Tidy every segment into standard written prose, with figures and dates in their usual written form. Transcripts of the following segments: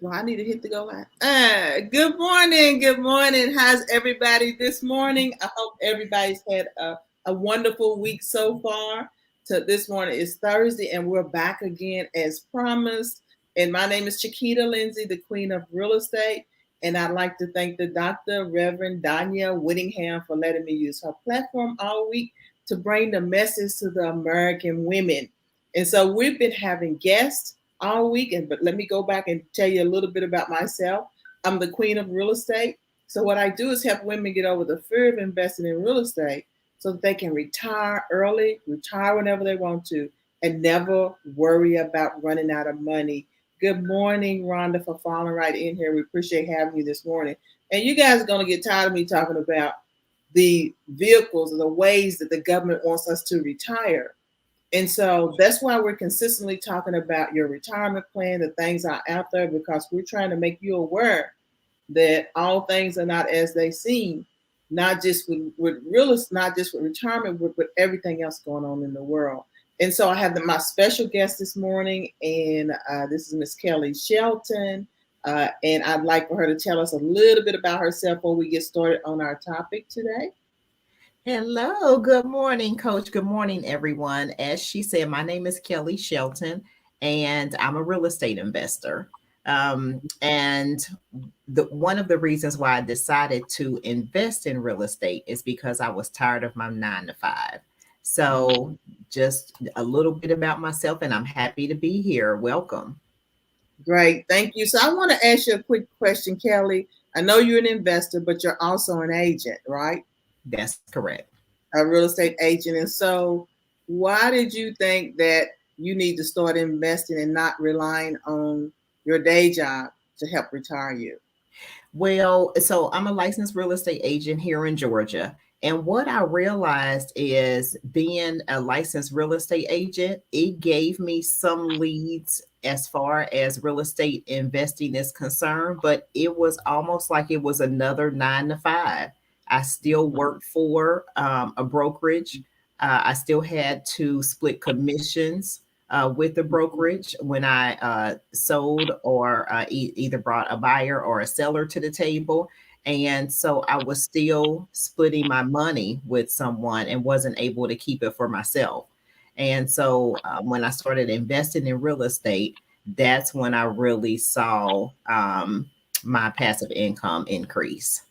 Well, I need to hit the go live. Good morning. Good morning. How's everybody this morning? I hope everybody's had a wonderful week so far. So this morning is Thursday, and we're back again as promised. And my name is Chiquita Lindsay, the Queen of Real Estate. And I'd like to thank the Dr. Reverend Danya Whittingham for letting me use her platform all week to bring the message to the American women. And so we've been having guests all weekend, but let me go back and tell you a little bit about myself. I'm the queen of real estate. So what I do is help women get over the fear of investing in real estate so that they can retire early, retire whenever they want to, and never worry about running out of money. Good morning, Rhonda, for falling right in here. We appreciate having you this morning. And you guys are going to get tired of me talking about the vehicles or the ways that the government wants us to retire. And so that's why we're consistently talking about your retirement plan, the things are out there, because we're trying to make you aware that all things are not as they seem, not just with real estate, not just with retirement, but with everything else going on in the world. And so I have my special guest this morning, and this is Miss Kelly Shelton. And I'd like for her to tell us a little bit about herself before we get started on our topic today. Hello, good morning, Coach. Good morning, everyone. As she said, my name is Kelly Shelton, and I'm a real estate investor. And one of the reasons why I decided to invest in real estate is because I was tired of my 9 to 5. So, just a little bit about myself, and I'm happy to be here. Welcome. Great, thank you. So I want to ask you a quick question, Kelly. I know you're an investor, but you're also an agent, right? That's correct. A real estate agent. And so, why did you think that you need to start investing and not relying on your day job to help retire you? Well, so I'm a licensed real estate agent here in Georgia. And what I realized is being a licensed real estate agent, it gave me some leads as far as real estate investing is concerned, but it was almost like it was another 9 to 5. I still worked for a brokerage. I still had to split commissions with the brokerage when I sold or either brought a buyer or a seller to the table. And so I was still splitting my money with someone and wasn't able to keep it for myself. And so when I started investing in real estate, that's when I really saw my passive income increase.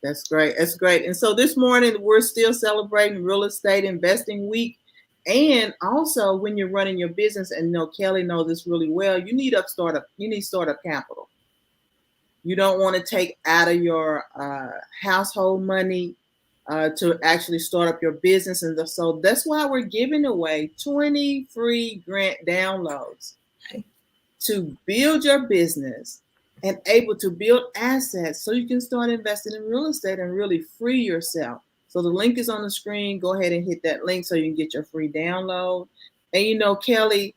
That's great. That's great. And so this morning we're still celebrating Real Estate Investing Week. And also, when you're running your business, and Kelly knows this really well, you need startup capital. You don't want to take out of your household money to actually start up your business. And so that's why we're giving away 20 free grant downloads to build your business and able to build assets so you can start investing in real estate and really free yourself. So the link is on the screen. Go ahead and hit that link so you can get your free download. And Kelly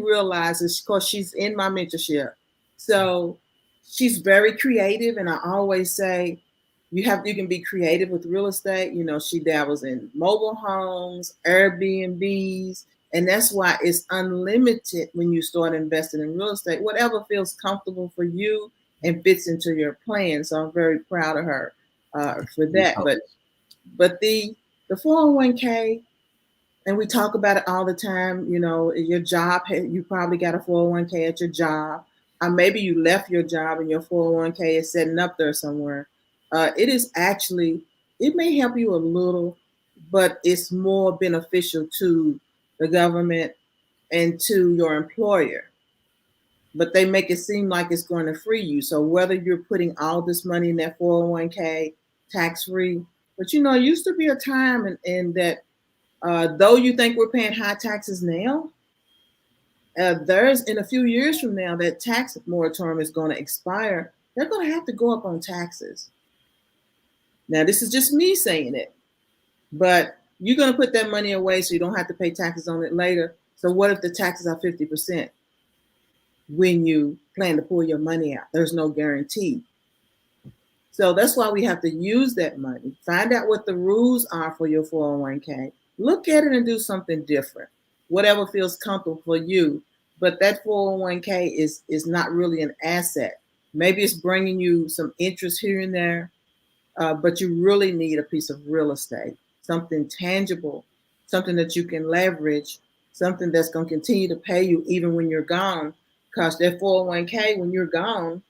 realizes, because she's in my mentorship, so she's very creative. And I always say, you can be creative with real estate. She dabbles in mobile homes, Airbnbs, and that's why it's unlimited when you start investing in real estate, whatever feels comfortable for you and fits into your plan. So I'm very proud of her for that. But the 401k, and we talk about it all the time, your job, you probably got a 401k at your job. Or maybe you left your job and your 401k is setting up there somewhere. It may help you a little, but it's more beneficial to the government and to your employer. But they make it seem like it's going to free you. So whether you're putting all this money in that 401k tax free, but it used to be a time in that though you think we're paying high taxes now, there's in a few years from now that tax moratorium is going to expire. They're going to have to go up on taxes. Now, this is just me saying it, but you're going to put that money away so you don't have to pay taxes on it later. So what if the taxes are 50% when you plan to pull your money out? There's no guarantee. So that's why we have to use that money. Find out what the rules are for your 401k. Look at it and do something different. Whatever feels comfortable for you. but that 401k is not really an asset. Maybe it's bringing you some interest here and there, but you really need a piece of real estate, something tangible, something that you can leverage, something that's going to continue to pay you even when you're gone. Because that 401k, when you're gone,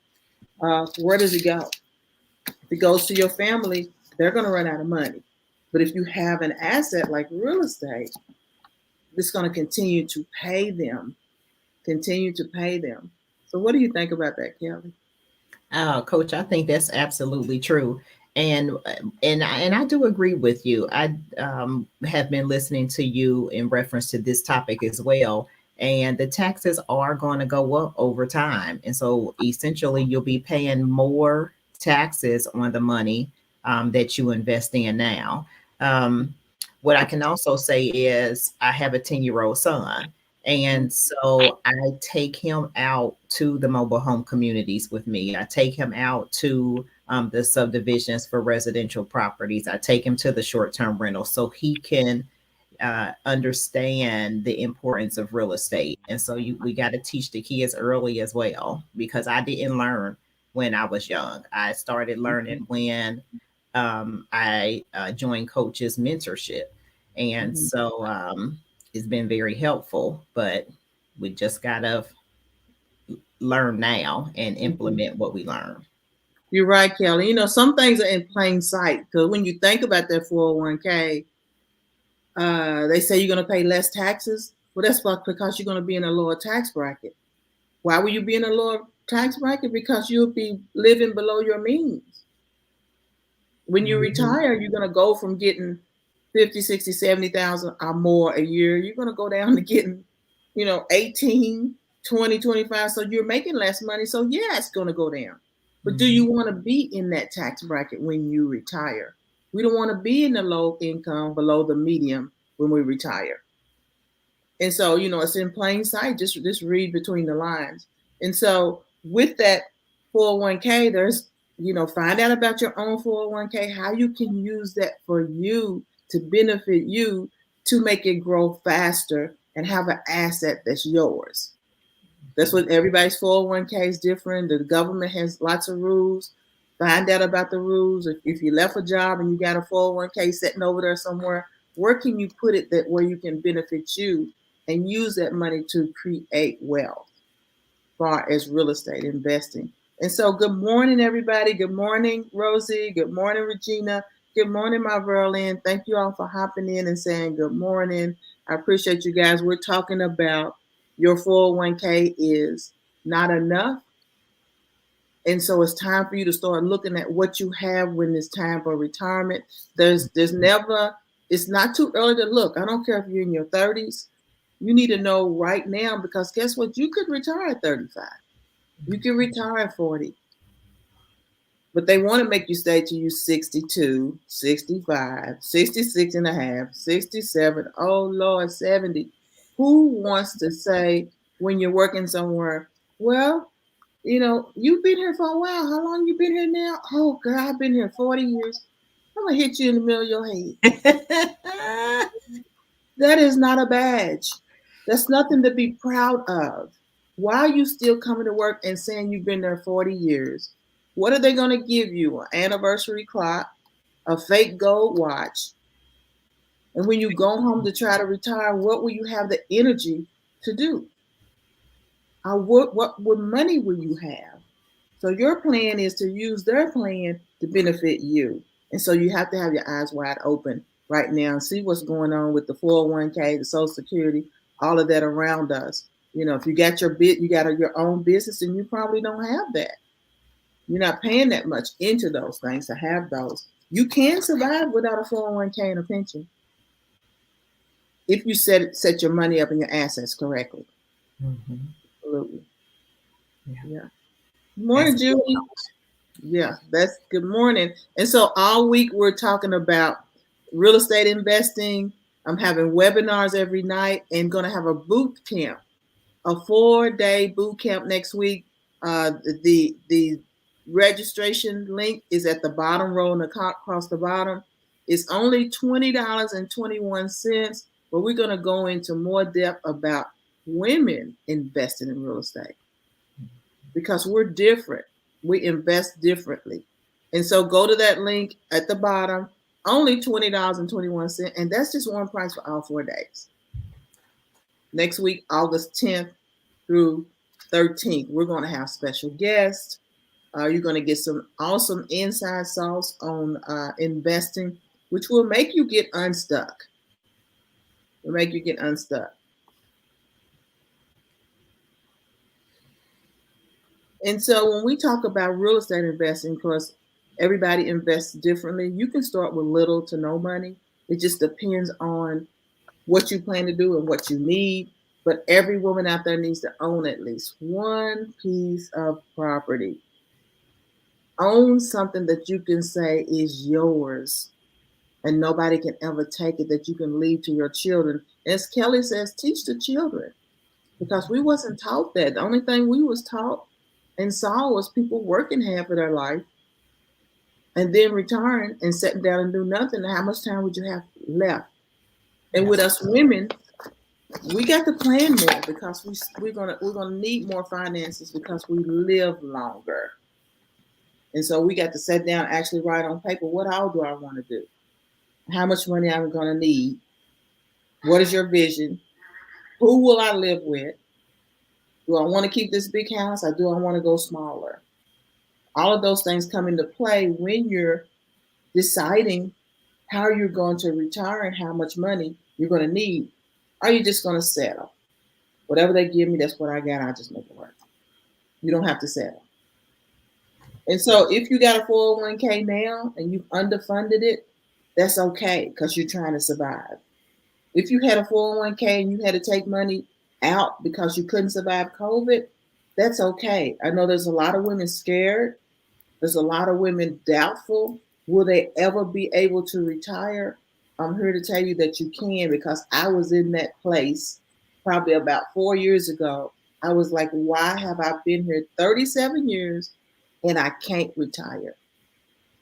where does it go? If it goes to your family, they're going to run out of money. But if you have an asset like real estate, it's going to continue to pay them, continue to pay them. So what do you think about that, Kelly? Coach, I think that's absolutely true. And I do agree with you. I have been listening to you in reference to this topic as well. And the taxes are going to go up over time. And so essentially, you'll be paying more taxes on the money that you invest in now. Um, what I can also say is I have a 10-year-old son. And so I take him out to the mobile home communities with me. I take him out to the subdivisions for residential properties. I take him to the short-term rental so he can understand the importance of real estate. And so we got to teach the kids early as well, because I didn't learn when I was young. I started learning when I joined Coach's mentorship. And so it's been very helpful, but we just got to learn now and implement what we learn. You're right, Kelly. You know, some things are in plain sight, because when you think about that 401k, they say you're going to pay less taxes. Well, that's because you're going to be in a lower tax bracket. Why will you be in a lower tax bracket? Because you'll be living below your means. When you retire, you're going to go from getting 50, 60, 70,000 or more a year. You're going to go down to getting, 18, 20, 25. So you're making less money. So yeah, it's going to go down. But do you want to be in that tax bracket when you retire? We don't want to be in the low income, below the medium when we retire. And so, it's in plain sight. Just read between the lines. And so with that 401k, there's, find out about your own 401k, how you can use that for you to benefit you, to make it grow faster and have an asset that's yours. That's what everybody's 401k is different. The government has lots of rules. Find out about the rules. If you left a job and you got a 401k sitting over there somewhere, where can you put it that where you can benefit you and use that money to create wealth as far as real estate investing? And so good morning, everybody. Good morning, Rosie. Good morning, Regina. Good morning, my Verlin. Thank you all for hopping in and saying good morning. I appreciate you guys. We're talking about your 401k is not enough. And so it's time for you to start looking at what you have when it's time for retirement. It's not too early to look. I don't care if you're in your 30s. You need to know right now, because guess what? You could retire at 35. You can retire at 40. But they want to make you stay till you 62, 65, 66 and a half, 67, oh Lord, 70. Who wants to say when you're working somewhere, well, you've been here for a while. How long you been here now? Oh, girl, I've been here 40 years. I'm going to hit you in the middle of your head. That is not a badge. That's nothing to be proud of. Why are you still coming to work and saying you've been there 40 years? What are they going to give you? An anniversary clock, a fake gold watch. And when you go home to try to retire, what will you have the energy to do? What money will you have? So your plan is to use their plan to benefit you. And so you have to have your eyes wide open right now and see what's going on with the 401k, the Social Security, all of that around us. If you got your own business, and you probably don't have that. You're not paying that much into those things to have those. You can survive without a 401k and a pension if you set your money up and your assets correctly. Mm-hmm. Absolutely. Yeah. Good morning, Julie. Yeah, that's good morning. And so all week we're talking about real estate investing. I'm having webinars every night and going to have a boot camp, a 4-day boot camp next week. The registration link is at the bottom row and across the bottom. It's only $20.21, but we're going to go into more depth about women investing in real estate because we're different. We invest differently. And so go to that link at the bottom, only $20.21. And that's just one price for all 4 days. Next week, August 10th through 13th, we're going to have special guests. You're going to get some awesome inside sauce on investing, which will make you get unstuck. Will make you get unstuck. And so when we talk about real estate investing, because everybody invests differently, you can start with little to no money. It just depends on what you plan to do and what you need. But every woman out there needs to own at least one piece of property. Own something that you can say is yours and nobody can ever take it, that you can leave to your children. As Kelly says, teach the children, because we wasn't taught that. The only thing we was taught and saw was people working half of their life and then retiring and sitting down and do nothing. How much time would you have left? And with us women, we got to plan more because we're gonna need more finances because we live longer. And so we got to sit down, actually write on paper, what all do I want to do? How much money I'm going to need? What is your vision? Who will I live with? Do I want to keep this big house or do I want to go smaller? All of those things come into play when you're deciding how you're going to retire and how much money you're going to need. Are you just going to settle? Whatever they give me, that's what I got. I'll just make it work. You don't have to settle. And so if you got a 401k now and you've underfunded it, that's okay because you're trying to survive. If you had a 401k and you had to take money out because you couldn't survive COVID, that's okay. I know there's a lot of women scared. There's a lot of women doubtful. Will they ever be able to retire? I'm here to tell you that you can, because I was in that place probably about 4 years ago. I was like, why have I been here 37 years and I can't retire?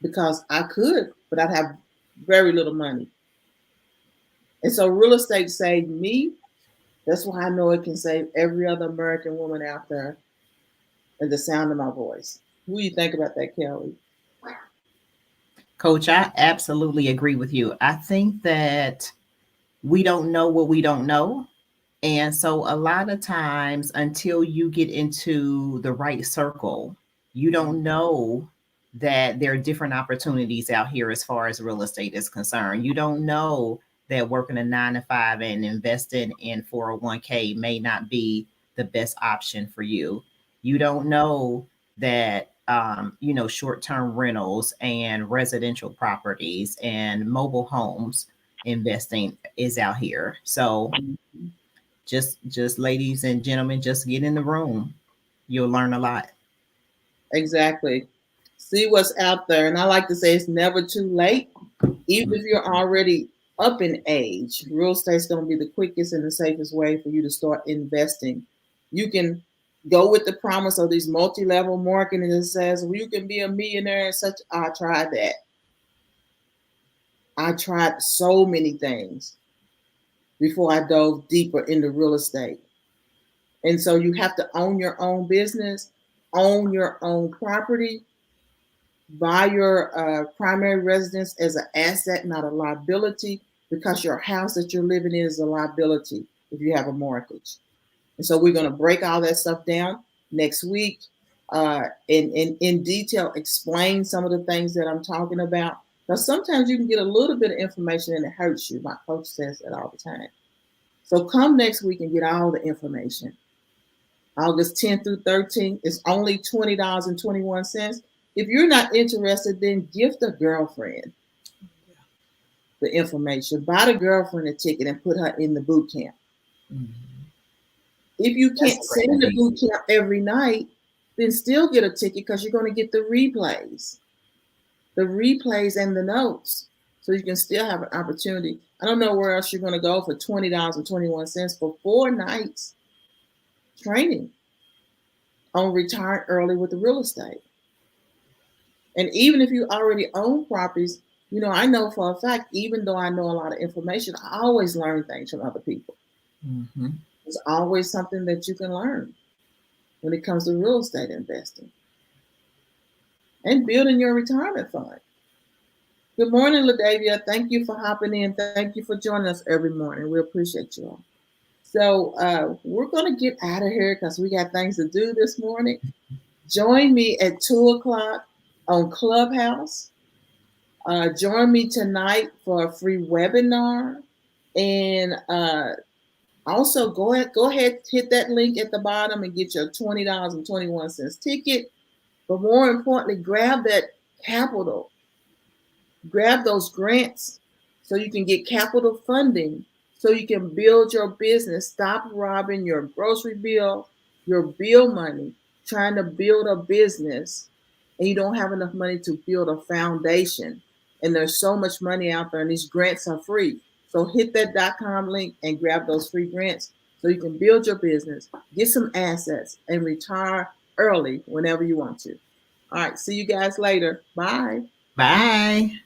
Because I could, but I'd have very little money. And so real estate saved me. That's why I know it can save every other American woman out there at the sound of my voice. What do you think about that, Kelly? Coach, I absolutely agree with you. I think that we don't know what we don't know. And so a lot of times until you get into the right circle, you don't know that there are different opportunities out here as far as real estate is concerned. You don't know that working a 9 to 5 and investing in 401k may not be the best option for you. You don't know that short-term rentals and residential properties and mobile homes investing is out here. So just ladies and gentlemen, just get in the room. You'll learn a lot. Exactly. See what's out there. And I like to say it's never too late. Even if you're already up in age, real estate's going to be the quickest and the safest way for you to start investing. You can go with the promise of these multi-level marketing that says, well, you can be a millionaire and such. I tried that. I tried so many things before I dove deeper into real estate. And so you have to own your own business, own your own property, buy your primary residence as an asset, not a liability, because your house that you're living in is a liability if you have a mortgage. And so we're going to break all that stuff down next week in detail, explain some of the things that I'm talking about. Because sometimes you can get a little bit of information and it hurts you. My coach says that all the time. So come next week and get all the information. August 10th through 13th is only $20.21. If you're not interested, then gift a girlfriend the information. Buy the girlfriend a ticket and put her in the boot camp. Mm-hmm. If you can't sit in the boot camp every night, then still get a ticket because you're going to get the replays and the notes. So you can still have an opportunity. I don't know where else you're going to go for $20.21 for 4 nights training on retiring early with the real estate. And even if you already own properties, I know for a fact, even though I know a lot of information, I always learn things from other people. Mm-hmm. There's always something that you can learn when it comes to real estate investing and building your retirement fund. Good morning, LaDavia. Thank you for hopping in. Thank you for joining us every morning. We appreciate you all. So we're going to get out of here because we got things to do this morning. Join me at 2 o'clock on Clubhouse. Join me tonight for a free webinar. And also go ahead, hit that link at the bottom and get your $20.21 ticket. But more importantly, grab that capital. Grab those grants so you can get capital funding so you can build your business. Stop robbing your grocery bill, your bill money, trying to build a business, and you don't have enough money to build a foundation. And there's so much money out there, and these grants are free. So hit that .com link and grab those free grants so you can build your business, get some assets, and retire early whenever you want to. All right, see you guys later. Bye. Bye.